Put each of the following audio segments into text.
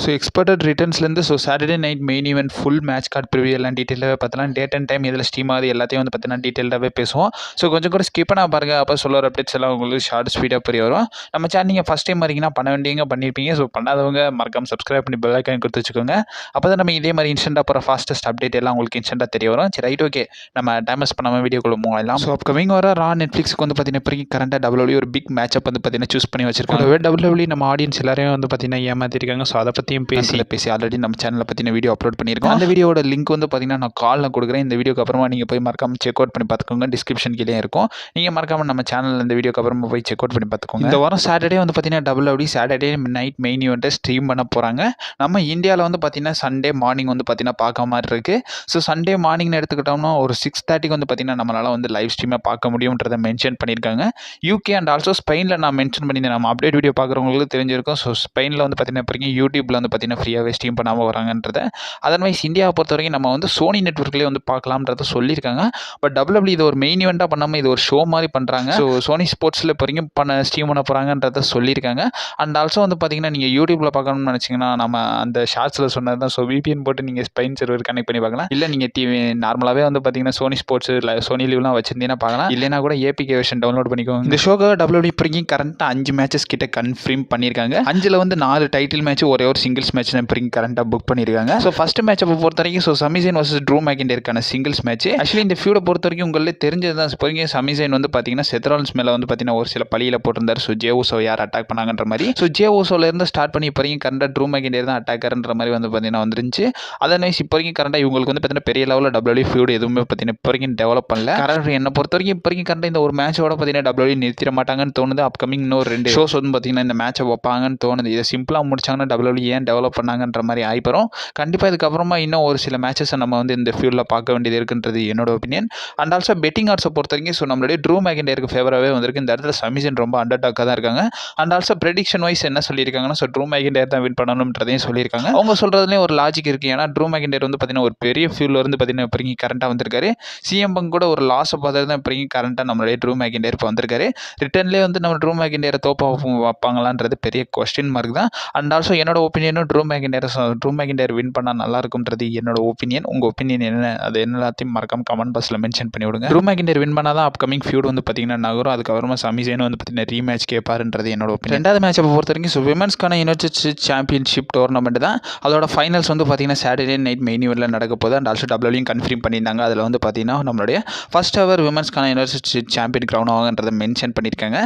So expected ரிட்டர்ன்ஸ்லேருந்து Saturday night main event full match card preview எல்லாம் டீட்டெயிலாகவே பார்த்தலாம். டேட் அண்ட் டைம் இதில் ஸ்ட்ரீம் ஆகுது எல்லாத்தையும் வந்து பார்த்தீங்கன்னா டீட்டெயிலாகவே பேசுவோம். ஸோ கொஞ்சம் கூட ஸ்கிப் பண்ண பாருங்கள். அப்போ சொல்லுற அப்டேட்ஸ் எல்லாம் உங்களுக்கு ஷார்ட் ஸ்பீடாக புரிய வரும். நம்ம சேனல் நீங்கள் ஃபஸ்ட் டைம் வரீங்கன்னா பண்ண வேண்டியங்க பண்ணியிருப்பீங்க. ஸோ பண்ணாதவங்க மறக்காம சப்ஸ்கிரைப் பண்ணி பெல் ஐக்கான் கொடுத்து வச்சுக்கோங்க. அப்போ தான் நம்ம இதே மாதிரி இன்ஸ்டன்ட்டாக போகிற ஃபாஸ்டஸ்ட் அப்டேட் எல்லாம் உங்களுக்கு இன்ஸ்டன்ட்டாக தெரிய வரும். சரி ரைட் ஓகே, நம்ம டைமஸ் பண்ணாமல் வீடியோக்குள்ள மூவ் ஆகலாம். ஸோ அப்கமிங் வர ரா நெட்ஃப்ளிக்ஸுக்கு வந்து பார்த்தீங்கன்னா இப்போதைக்கு கரண்டாக WWE ஒரு பிக் மேட்சப் வந்து பார்த்தீங்கன்னா சூஸ் பண்ணி வச்சிருக்காங்க. WWE நம்ம ஆடியன்ஸ் எல்லாரையும் வந்து பார்த்தீங்கன்னா ஏமாற்றிருக்காங்க. ஸோ அதை பற்றியும் பேசி ஆல்ரெடி நம்ம சேனலில் பற்றின வீடியோ அப்லோட் பண்ணியிருக்கோம். அந்த வீடியோட லிங்க் வந்து பார்த்தீங்கன்னா நான் காலில் கொடுக்குறேன். இந்த வீடியோக்கு அப்புறமா நீங்கள் போய் மறக்காம செக் அவுட் பண்ணி பார்த்துக்கோங்க. டிஸ்கிரிப்ஷன் கீழே இருக்கும். நீங்கள் மறக்காம நம்ம சேனலில் இந்த வீடியோக்கு அப்புறமா போய் செக் அவுட் பண்ணி பார்த்துக்கோங்க. இந்த வாரம் சாட்டர்டே வந்து பார்த்தீங்கன்னா WWE சாட்டர்டே நைட் மெயின் ஈவெண்ட்டை ஸ்ட்ரீம் பண்ண போகிறாங்க. நம்ம இந்தியாவில் வந்து பார்த்தீங்கன்னா சண்டே மார்னிங் வந்து பார்த்தீங்கன்னா பார்க்க மாதிரி இருக்குது. ஸோ சண்டே மார்னிங்னு எடுத்துக்கிட்டோம்னா ஒரு 6:30க்கு வந்து பார்த்தீங்கன்னா நம்மளால் வந்து லைவ் ஸ்ட்ரீமை பார்க்க முடியும்ன்றதை மென்ஷன் பண்ணியிருக்காங்க. யூகே அண்ட் ஆல்சோ ஸ்பெயினில் நான் மென்ஷன் பண்ணியிருந்தேன். நம்ம அப்டேட் வீடியோ பார்க்குறவங்களுக்கு தெரிஞ்சிருக்கும். ஸோ ஸ்பெயினில் வந்து பார்த்தீங்கன்னா இப்போ யூடியூப்பில் வந்து பார்த்தீங்கன்னா ஃப்ரீயாகவே ஸ்ட்ரீம் பண்ணாமல் வராங்கன்றதை. அதர்வைஸ் இந்தியாவை பொறுத்த வரைக்கும் நம்ம வந்து சோனி நெட்வொர்க்லேயே வந்து பார்க்கலாம்ன்றதை சொல்லியிருக்காங்க. பட் WWE இது ஒரு மெயின் ஈவெண்ட்டாக பண்ணாமல் இது ஒரு ஷோ மாதிரி பண்ணுறாங்க. ஸோ சோனி ஸ்போர்ட்ஸில் இப்போ வரைக்கும் ஸ்ட்ரீம் பண்ண போகிறாங்கன்றதை சொல்லியிருக்காங்க. அண்ட் ஆல்சோ வந்து பார்த்தீங்கன்னா நீங்கள் யூடியூப்பில் பார்க்கணும்னு நினச்சிங்கன்னா நம்ம அந்த ஷார்ட்ஸில் சொன்னது தான். ஸோ VPN போட்டு நீங்கள் ஸ்பெயின் சர்வர் கனெக்ட் பண்ணி பார்க்கலாம். இல்லை நீங்கள் டிவி நார்மலாகவே வந்து பார்த்தீங்கன்னா சோனி ஸ்போர்ட்ஸ் சோனி லீவ்லாம் வச்சிருந்தீங்கன்னா பார்க்கலாம். இல்லைனா கூட APK வெர்ஷன் டவுன்லோட் பண்ணிக்கோங்க. இந்த ஷோக்காக WWE இப்போ வரைக்கும் கரண்ட்டாக 5 மேட்சஸ் கிட்ட கன்ஃபார்ம் பண்ணியிருக்காங்க. 5ல் வந்து 4 டைட்டில் மேட்ச் ஒரே ஒரு சிங்கிள்ஸ் மேட்ச் இப்போ வரைக்கும் கரண்ட்டாக புக் பண்ணியிருக்காங்க. ஸோ ஃபர்ஸ்ட் மேட்சை பொறுத்த வரைக்கும் சமி ஜெயின் வர்சஸ் ட்ரூ மேக்கிண்டருக்கான சிங்கிள்ஸ் மேட்ச். ஆக்சுவலி இந்த ஃபியூடை பொறுத்த வரைக்கும் உங்களுக்கு தெரிஞ்சது தான். இப்போ வரைக்கும் சமி ஜெயின் வந்து பார்த்தீங்கன்னா செத் ராலின்ஸ் மேலே வந்து பார்த்தீங்கன்னா ஒரு சில பழியில் போட்டிருந்தார். ஸோ ஜே ஊசோ யார் அட்டாக் பண்ணாங்கன்ற மாதிரி. ஸோ ஜே ஊசோல இருந்து ஸ்டார்ட் பண்ணி இப்போ வரைக்கும் கரண்டாக ட்ரூ மேக்கிண்டர் தான் அட்டாக்கர்ன்ற மாதிரி வந்து பார்த்தீங்கன்னா வந்துருந்துச்சு. அதர்வைஸ் இப்போ வரைக்கும் கரண்டாக இவங்களுக்கு வந்து பார்த்தீங்கன்னா பெரிய லெவலில் WWE ஃபியூட் எதுவுமே பார்த்தீங்கன்னா இப்போ வரைக்கும் டெவலப் பண்ணல. கரண்ட் என்னை பொறுத்த வரைக்கும் இப்போ வரைக்கும் கரண்டாக இந்த ஒரு மேட்சோட பார்த்தீங்கன்னா WWE நிறுத்திட மாட்டாங்கன்னு தோணுது. அப்கமிங் இன்னும் 2 ஷோஸ் வந்து பார்த்தீங்கன்னா இந்த மேட்சை வைப்பாங்கன்னு தோணுது. இதை சிம்பிளாக முடிச்சாங்கன்னா WWE ஏன் டெவலப் பண்ணாங்கன்ற மாதிரி ஆயிப்போம். கண்டிப்பாக இதுக்கப்புறமா இன்னும் ஒரு சில மேட்சஸை நம்ம வந்து இந்த ஃபியூடில் பார்க்க வேண்டியது இருக்குன்றது என்னோட ஒப்பீனியன். அண்ட் ஆல்சோ பெட்டிங் ஆர்ட்ஸை பொறுத்த வரைக்கும் ஸோ நம்மளுடைய ட்ரூ மேக்கிண்டருக்கு ஃபேவராகவே வந்திருக்கு. இந்த இடத்துல சமி ஜெயின் ரொம்ப அண்டர் டாக்காக தான் இருக்காங்க. அண்ட் ஆல்சோ ப்ரெடிக்ஷன் வைஸ் என்ன சொல்லியிருக்காங்கன்னா ஸோ ட்ரூ மேக்கிண்டர் தான் வின் பண்ணணும்ன்றதையும் சொல்லியிருக்காங்க. அவங்க சொல்கிறதுலேயும் ஒரு லாஜிக் இருக்குது. ஏன்னா ட்ரூ மேக்கிண்டர் வந்து பார்த்தீங்கன்னா ஒரு பெரிய ஃபியூல் வந்து பார்த்தீங்கன்னா இப்போ வரைக்கும் கரண்ட்டாக வந்திருக்காரு. சிஎம் பங்க் கூட ஒரு லாஸை பார்த்து தான் இப்போ வரைக்கும் கரண்ட்டாக நம்மளுடைய ட்ரூ மேக்கிண்டர் இப்போ வந்திருக்காரு. ரிட்டர்ன்லேயே வந்து நம்ம ட்ரூ மேக்கிண்டரை தோப்பா வைப்பாங்களான்றது பெரிய கொஸ்டின் மார்க் தான். அண்ட் ஆல்சோ என்னோட ஒப்பீனியனும் ட்ரூ மேக்கிண்டர் வின் பண்ணால் நல்லா இருக்கும்ன்றது என்னோட ஒப்பீனியன். உங்கள் ஒப்பீனியன் என்ன? அது எல்லாத்தையும் மறக்காம கமெண்ட் பாக்ஸில் மென்ஷன் பண்ணி விடுங்க. ட்ரூ மேக்கிண்டர் வின் பண்ணால் தான் அப்கமிங் ஃபியூட் வந்து பார்த்தீங்கன்னா நகரும். அதுக்கப்புறமா சமி ஜெயின் வந்து பார்த்தீங்கன்னா ரீமேட்ச் கேட்பாருன்றது என்னோட ஒப்பீனியன். ரெண்டாவது மேட்சை பொறுத்த வரைக்கும் ஸோ விமன்ஸ்க்கான யுனைடெட் சாம்பியன்ஷிப் டோர்னமெண்ட் தான். அதோட ஃபைனல்ஸ் வந்து பார்த்தீங்கன்னா சாட்டர்டே நைட் மெயின் ஈவெண்ட்டில் நடக்க போகுது. அண்ட் ஆல்சோ WWEயும் கன்ஃபார்ம் பண்ணியிருந்தாங்க. அதில் வந்து பார்த்தீங்கன்னா நம்மளுடைய ஃபர்ஸ்ட் எவர் விமன்ஸ்க்கான யுனைடெட் சாம்பியன் கிரவுன் ஆகுன்றதை மென்ஷன் பண்ணியிருக்காங்க.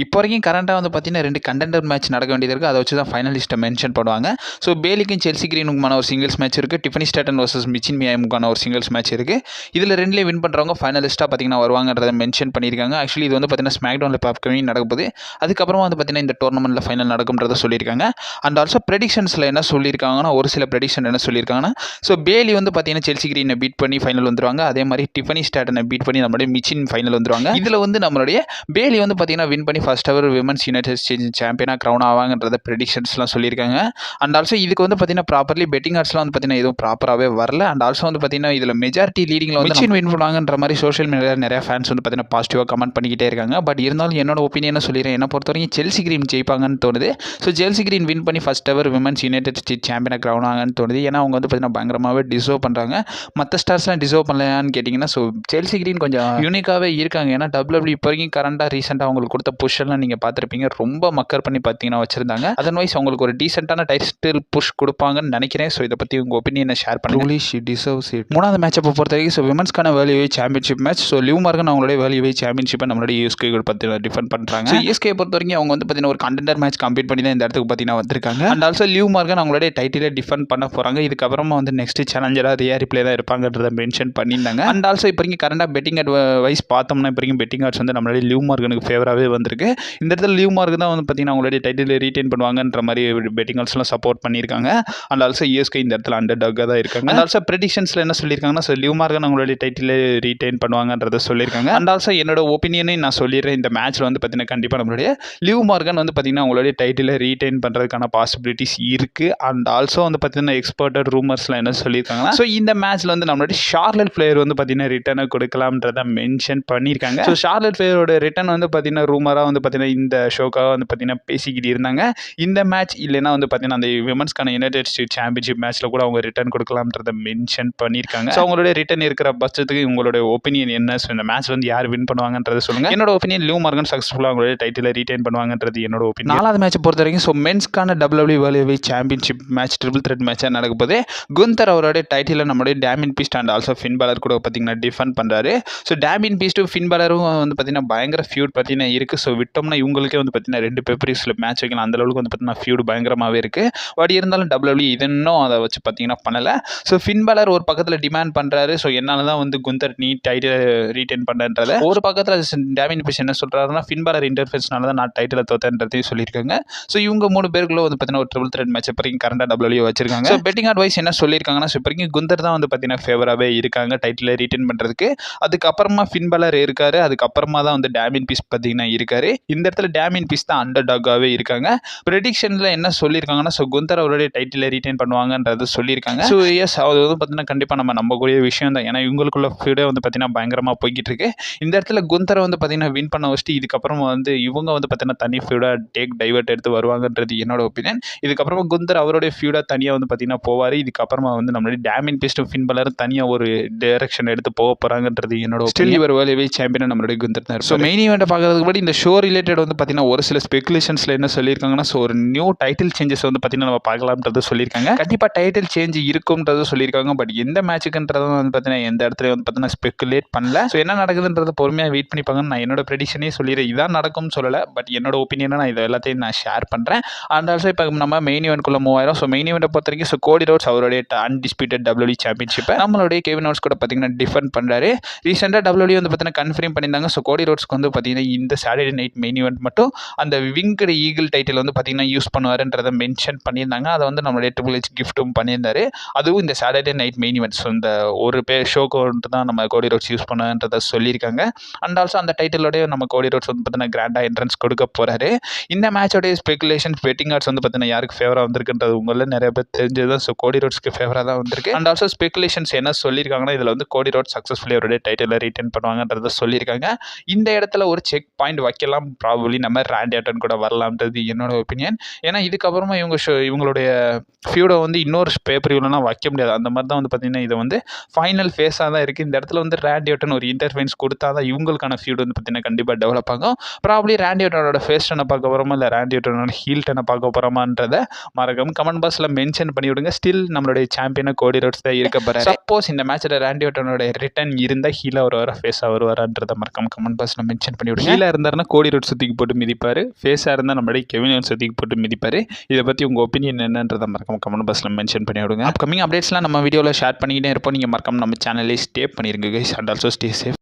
இப்போ வரைக்கும் கரண்டாக வந்து பார்த்தீங்கன்னா 2 கண்டெண்டர் மேட்ச் நடக்க வேண்டியது இருக்குது. அதை வச்சு தான் ஃபைனலிஸ்ட்டை மென்ஷன் பண்ணுவாங்க. ஸோ பேலிக்கும் செல்சி கிரீனுக்குமான ஒரு சிங்கிள்ஸ் மேட்ச் இருக்குது. டிஃபனி ஸ்டாட்டன் வர்சஸ் மிச்சின் மியாமுக்கான ஒரு சிங்கிள்ஸ் மேட்ச் இருக்குது. இதில் 2லேயே வின் பண்ணுறவங்க ஃபைனலிஸ்ட்டாக பார்த்தீங்கன்னா வருவாங்கன்றதை மென்ஷன் பண்ணியிருக்காங்க. ஆக்சுவலி இது வந்து பார்த்தீங்கன்னா ஸ்மாக் டவுனில் இப்போ அப்கமிங் நடக்க போகுது. அதுக்கப்புறமா வந்து பார்த்தீங்கன்னா இந்த டோர்னமெண்ட்டில் ஃபைனல் நடக்கும்ன்றதை சொல்லியிருக்காங்க. அண்ட் ஆல்சோ ப்ரெடிக்ஷன்ஸில் என்ன சொல்லியிருக்காங்கன்னா ஒரு சில ப்ரெடிக்ஷன் என்ன சொல்லியிருக்காங்கன்னா ஸோ பேலி வந்து பார்த்தீங்கன்னா செல்சி கிரீனை பீட் பண்ணி ஃபைனல் வந்துருவாங்க. அதே மாதிரி டிஃபனி ஸ்டாட்டனை பீட் பண்ணி நம்மளுடைய மிச்சின் ஃபைனல் வந்துருவாங்க. இதில் வந்து நம்மளுடைய பேலி வந்து பார்த்தீங்கன்னா வின் பண்ணி first ever women's United States சாம்பியனாக க்ரௌன் ஆவாங்கன்றத ப்ரெடிக்ஷன்ஸ்லாம் சொல்லியிருக்காங்க. அண்ட் ஆல்சோ இதுக்கு வந்து பார்த்தீங்கன்னா ப்ராப்பர்லி பெட்டிங் ஆர்ட்ஸ்லாம் வந்து பார்த்தீங்கன்னா எதுவும் ப்ராப்பராகவே வரல. அண்ட் ஆல்சோ வந்து பார்த்தீங்கன்னா இதில் மெஜாரிட்டி லீடிங்கில் வந்து மிச்சின் வின் பண்ணுவாங்கன்ற மாதிரி சோஷியல் மீடியாவில் நிறைய ஃபேன்ஸ் வந்து பார்த்தீங்கன்னா பாசிட்டிவாக கமெண்ட் பண்ணிக்கிட்டே இருக்காங்க. பட் இருந்தாலும் என்னோட ஒப்பீனியனை சொல்லிடுறேன். என்னை பொறுத்த வரைக்கும் செல்சி கிரீன் ஜெயிப்பாங்கன்னு தோணுது. ஸோ செல்சி கிரீன் வின் பண்ணி first ever women's United States சாம்பியனாக க்ரௌன் ஆகான்னு தோணுது. ஏன்னா அவங்க வந்து பார்த்தீங்கன்னா பயங்கரமாகவே டிசர்வ் பண்ணுறாங்க. மற்ற ஸ்டார்ஸ்லாம் டிசர்வ் பண்ணலையான்னு கேட்டிங்கன்னா ஸோ செல்சி கிரீன் கொஞ்சம் யூனிக்காகவே இருக்காங்க. ஏன்னா WWE இப்போ வரைக்கும் கரண்டாக ரீசெண்டாக அவங்களுக்கு கொடுத்த புஷ்ஷெல்லாம் நீங்கள் பார்த்துருப்பீங்க. ரொம்ப மக்கர் பண்ணி பார்த்தீங்கன்னா வச்சிருந்தாங்க. அதர்வைஸ் அவங்களுக்கு ஒரு டீசென்ட்டான டைட்டில் புஷ் கொடுப்பாங்கன்னு நினைக்கிறேன். ஸோ இதை பற்றி உங்கள் ஒப்பீனியனை ஷேர் பண்ணுங்க. She deserves it. மூணாவது மேட்சை பொறுத்த வரைக்கும் ஸோ விமன்ஸ்க்கான world championship match. So Liv Morgan அவங்களுடைய வேல்யூ சாம்பியன்ஷிப்பை நம்மளுடைய யூஎஸ்கே பற்றி டிஃபெண்ட் பண்ணுறாங்க. ஸோ யூஎஸ்கே பொறுத்த வரைக்கும் அவங்க வந்து பார்த்தீங்கன்னா ஒரு கண்டெண்டர் மேட்ச் கம்ப்ளீட் பண்ணி தான் இந்த இடத்துக்கு பார்த்தீங்கன்னா வந்திருக்காங்க. அண்ட் ஆல்சோ லிவ் மார்கன் அவங்களுடைய டைட்டிலை டிஃபெண்ட் பண்ண போகிறாங்க. இதுக்கப்புறமா வந்து நெக்ஸ்ட் சேலஞ்சராக ரியா ரிப்ளே தான் இருப்பாங்கன்றதை மென்ஷன் பண்ணியிருந்தாங்க. அண்ட் ஆல்சோ இப்போ வரைக்கும் கரண்டாக பெட்டிங் வைஸ் பார்த்தோம்னா இப்போ வரைக்கும் பெட்டிங் ஆர்ட்ஸ் வந்து நம்மளுடைய லிவ் மார்கனுக்கு ஃபேவராகவே வந்திருக்கு. இந்த இடத்துல லிவ் மார்க் தான் வந்து பார்த்தீங்கன்னா அவங்களுடைய டைட்டில் ரீட்டைன் பண்ணுவாங்கன்ற மாதிரி பெட்டிங் ஆர்ட்ஸ்லாம் சப்போர்ட் பண்ணியிருக்காங்க. அண்ட் ஆல்சோ யூஎஸ்கே இந்த இடத்துல அண்டர் டாக்காக தான் இருக்காங்க. அண்ட் ஆல்சோ ப்ரெடிக்ஷன்ஸில் என்ன சொல்லியிருக்காங்கன்னா ஸோ லிவ் மார்கன் அவங்களுடைய டைட்டில் ரீட்டைன் பண்ணுவாங்கன்றதை சொல்லியிருக்காங்க. அண்ட் ஆல்சோ என்னோட ஒப்பீனியனையும் நான் சொல்லிடுறேன். இந்த மேட்ச்சில் வந்து பார்த்தீங்கன்னா கண்டிப்பாக நம்மளுடைய லிவ் மார்கன் வந்து பார்த்தீங்கன்னா அவங்களுடைய டைட்டில் ரீட்டைன் பண்ணுறதுக்கான பாசிபிலிட்டிஸ் இருக்குது. அண்ட் ஆல்சோ வந்து பார்த்தீங்கன்னா எக்ஸ்பர்ட்டட் ரூமர்ஸ்லாம் என்ன சொல்லியிருக்காங்கன்னா ஸோ இந்த மேட்ச்சில் வந்து நம்மளுடைய ஷார்லட் ஃப்ளேர் வந்து பார்த்தீங்கன்னா ரிட்டர்னை கொடுக்கலாம்ன்றதை மென்ஷன் பண்ணியிருக்காங்க. ஸோ ஷார்லட் ஃப்ளேரோட ரிட்டர்ன் வந்து பார்த்தீங்கன்னா ரூமராக வந்து பார்த்தீங்கன்னா இந்த ஷோக்காக வந்து பார்த்தீங்கன்னா பேசிக்கிட்டு இருந்தாங்க. இந்த மேட்ச் இல்லைன்னா வந்து பார்த்தீங்கன்னா அந்த நம்மளுடைய விமன்ஸ்க்கான யுனைடெட் ஸ்டேட் சாம்பியன்ஷிப் மேட்ச்சில் கூட அவங்க ரிட்டர்ன் கொடுக்கலாம்ன்றத மென்ஷன் பண்ணியிருக்காங்க. ஸோ அவங்களுடைய ரிட்டர்ன் இருக்கிற பட்சத்துக்கு உங்களுடைய ஒப்பீனியன் என்ன? ஸோ இந்த மேட்ச் வந்து யார் வின் பண்ணுவாங்கன்றதை சொல்லுங்கள். என்னோட ஒப்பீனியன் லிவ் மார்கன் சக்ஸஸ்ஃபுல்லாக அவங்களுடைய டைட்டிலை ரீட்டைன் பண்ணுவாங்கன்றது என்னோட ஒப்பீனியன். 4வது மேட்ச் பொறுத்த வரைக்கும் ஸோ மென்ஸ்க்கான WWE world heavyweight championship match triple threat மேட்சாக நடக்கும் போது குந்தர் அவருடைய டைட்டிலை நம்மளுடைய Damian Priest and also Finn Balor கூட பார்த்தீங்கன்னா டிஃபெண்ட் பண்ணுறாரு. ஸோ டேமின் பீஸ்ட்டும் ஃபின் பாலரும் வந்து பார்த்தீங்கன்னா பயங்கர ஃபியூட் பார்த்தீங்கன்னா இருக்குது. ஸோ விட்டோம்னா இவங்களுக்கே வந்து பார்த்தீங்கன்னா 2 பேப்பரிஸில் மேட்ச் வைக்கலாம். அந்த அளவுக்கு வந்து பார்த்தீங்கன்னா ஃபியூட் பயங்கரமாகவே இருக்குது. பட் இருந்தாலும் WWE இது இன்னும் அதை வச்சு பார்த்தீங்கன்னா பண்ணலை. ஸோ ஃபின் பாலர் ஒரு பக்கத்தில் டிமாண்ட் பண்ணுறாரு. ஸோ என்னால் தான் வந்து குந்தர் நீ டைட்டில் ரீட்டைன் பண்ணுறன்றத ஒரு பக்கத்தில் டேமின் பீஸ்ட் என்ன சொல்கிறாருன்னா ஃபின் பாலர் இன்டர்ஃபேஸ்னால தான் நான் டைட்டில் தோத்தேன்றதையும் சொல்லியிருக்காங்க. ஸோ இவங்க 3 பேருக்குள்ள வந்து பார்த்தீங்கன்னா ஒரு ட்ரிபிள் த்ரெட் மேட்ச் இப்போ கரண்டாக WWE வச்சிருக்காங்க. ஸோ பெட்டிங் அட்வைஸ் என்ன சொல்லியிருக்காங்கன்னா ஸோ இப்போ குந்தர் தான் வந்து பார்த்தீங்கன்னா ஃபேவராகவே இருக்காங்க டைட்டில் ரீட்டைன் பண்ணுறதுக்கு. அதுக்கப்புறமா ஃபின் பாலர் இருக்காரு. அதுக்கப்புறமா தான் வந்து டேமின் பீஸ்ட் பார்த்தீங்கன்னா இருக்காரு. இந்த இடத்துல டேமின் பீஸ்ட் தான் அண்டர் டாகாகவே இருக்காங்க. ப்ரெடிக்ஷனில் என்ன சொல்லியிருக்காங்கன்னா ஸோ குந்தர் அவருடைய டைட்டில் ரீட்டைன் பண்ணுவாங்கன்றது சொல்லியிருக்காங்க. ஸோ எஸ் அது வந்து பார்த்தீங்கன்னா கண்டிப்பாக நம்ம நம்பக்கூடிய விஷயம் தான். ஏன்னா இவங்களுக்குள்ள ஃபீடே வந்து பார்த்தீங்கன்னா பயங்கரமாக போய்கிட்டு இருக்கு. இந்த இடத்துல குந்தரை வந்து பார்த்தீங்கன்னா வின் பண்ண வச்சுட்டு இதுக்கப்புறம் வந்து இவங்க வந்து பார்த்தீங்கன்னா தனி ஃபியூடாக டைவர்ட் எடுத்து வருவாங்கன்றது என்னோட ஒப்பீனியன். இதுக்கப்புறமா குந்தர் அவருடைய ஃபியூடாக தனியாக வந்து பார்த்தீங்கன்னா போவார். இதுக்கப்புறமா வந்து நம்மளுடைய டேமின் பீஸ்டும் ஃபின் பாலரும் தனியாக ஒரு டைரக்ஷன் எடுத்து போக போகிறாங்கன்றது என்னோட ஸ்டில் இவர் வேர்ல்ட் ஹெவிவெயிட் சாம்பியன் நம்மளுடைய குந்தர் தான். ஸோ மெயின் ஈவெண்ட்டை பார்க்கறதுக்கு முன்னாடி இந்த ஷோ ரிலேட்டட் வந்து பார்த்தீங்கன்னா ஒரு சில ஸ்பெகுலேஷன்ஸில் என்ன சொல்லியிருக்காங்கன்னா ஸோ ஒரு நியூ டைட்டில் சேஞ்சஸ் வந்து பார்த்தீங்கன்னா நம்ம பார்க்கலாம்ன்றது சொல்லியிருக்காங்க. கண்டிப்பாக டைட்டில் சேஞ்ச் இருக்கும்ன்றது சொல்லியிருக்காங்க. பட் எந்த மேட்சுக்குன்றதை வந்து பார்த்தீங்கன்னா எந்த இடத்துல வந்து பார்த்தீங்கன்னா ஸ்பெகுலேட் பண்ணல. ஸோ என்ன நடக்குதுன்றதை பொறுமையாக வெயிட் பண்ணிப்பாங்கன்னு நான் என்னோட ப்ரெடிக்ஷனே சொல்லிடுறேன். இதான் நடக்கும்னு சொல்லலை. பட் என்னோட ஒப்பீனியனை நான் இதை எல்லாத்தையும் நான் ஷேர் பண்ணுறேன். அண்ட் ஆல்சோ இப்போ நம்ம மெயின் ஈவெண்ட்குள்ளே மூவ் ஆயிரும். ஸோ மெயின் ஈவெண்ட்டை பொறுத்த வரைக்கும் ஸோ கோடி ரோட்ஸ் அவருடைய அன்டிஸ்பியூட்டட் WWE சாம்பியன்ஷிப்பை நம்மளுடைய கெவின் ஓட்ஸ் கூட பார்த்தீங்கன்னா டிஃபெண்ட் பண்ணுறாரு. ரீசெண்டாக WWE வந்து பார்த்தீங்கன்னா கன்ஃபார்ம் பண்ணியிருந்தாங்க. ஸோ கோடி ரோட்ஸ்க்கு வந்து பார்த்தீங்கன்னா இந்த சாட்டர்டே நைட் மெயின் ஈவெண்ட் மட்டும் அந்த விங்டு ஈகிள் டைட்டில் வந்து பார்த்தீங்கன்னா யூஸ் பண்ணுவாருன்றதை மென்ஷன் பண்ணியிருந்தாங்க. அதை வந்து நம்மளுடைய ட்ரிபிள் ஹெச் கிஃப்ட்டும் பண்ணியிருந்தாரு. அதுவும் இந்த Saturday night main event. So இந்த ஒரு ஷோக்கு வந்துட்டு தான் நம்ம கோடி ரோட்ஸ் யூஸ் பண்ணுன்றதை சொல்லியிருக்காங்க. அண்ட் ஆல்சோ அந்த டைட்டிலோடய நம்ம கோடி ரோட்ஸ் வந்து பார்த்தீங்கன்னா கிராண்டாக என்ட்ரன்ஸ் கொடுக்க போகிறாரு. இந்த மேட்சோடைய ஸ்பெகுலேஷன் பெட்டிங் ஆர்ட்ஸ் வந்து பார்த்தீங்கன்னா யாருக்கு ஃபேவராக வந்திருக்குன்றது உங்களில் நிறைய பேர் தெரிஞ்சது தான். ஸோ கோடி ரோட்ஸ்க்கு ஃபேவராக தான் வந்திருக்கு. அண்ட் ஆல்சோ ஸ்பெகுலேஷன்ஸ் என்ன சொல்லியிருக்காங்கன்னா இதில் வந்து கோடி ரோட்ஸ் சக்ஸஸ்ஃபுல்லி அவருடைய டைட்டிலை ரீட்டைன் பண்ணுவாங்கன்றதை சொல்லியிருக்காங்க. இந்த இடத்துல ஒரு செக் பாயிண்ட் வைக்கலாம். ப்ராபபிலி நம்ம ராண்டி ஆர்டன் கூட வரலாம்ன்றது என்னோட ஒப்பீனியன். ஏன்னா இதுக்கப்புறமா இவங்களுடைய ஃபியூடை வந்து இன்னொரு பேப்பர் இவ்வளோனா வைக்க முடியாது. அந்த மாதிரி தான் வந்து பார்த்தீங்கன்னா இது வந்து ஃபைனல் ஃபேஸாக தான் இருக்குது. இந்த இடத்துல வந்து ராண்டி ஆர்டன் ஒரு இன்டர்ஃபென்ஸ் கொடுத்தா தான் இவங்களுக்கான ஃபியூட் வந்து பார்த்தீங்கன்னா கண்டிப்பாக டெவலப் ஆகும். ப்ராபபிலி ராண்டி ஆர்டனோட ஃபேஸ் டனை பார்க்க போகிறோமா இல்லை ராண்டி ஆர்டனோட ஹீல் டனை பார்க்க போகிறோமான்றதை மறக்காம கமெண்ட் பாக்ஸில் மென்ஷன் பண்ணி விடுங்க. ஸ்டில் நம்மளுடைய சாம்பியனை கோடி ரோட்ஸ் தான் இருக்க போகிறாரு. சப்போஸ் இந்த மேட்சில் ராண்டி ஆர்டனோட ரிட்டர்ன் இருந்தால் ஹீலாக வருவாரா ஃபேஸாக வருவாரான்றதை மறக்காம கமெண்ட் பாக்ஸில் மென்ஷன் பண்ணி விடுங்க. ஹீலாக இருந்தாருன்னா கோடி ரோட்ஸ் சுற்றிக்கு போட்டு மிதிப்பார். ஃபேஸாக இருந்தால் நம்மளுடைய கெவின் ஓட்ஸ் சுற்றிக்கு போட்டு மிதிப்பார். இதை பற்றி உங்கள் ஒப்பீனியன் என்னன்றதை மறக்காம கமெண்ட் பாக்ஸில் மென்ஷன் பண்ணி விடுங்க. அப்கமிங் அப்டேட்ஸ்லாம் நம்ம வீடியோவில் ஷேர் பண்ணிக்கிட்டே இருப்போம். நீங்கள் மறக்காம நம்ம சேனலே ஸ்டே பண்ணிருங்க guys. And also stay safe.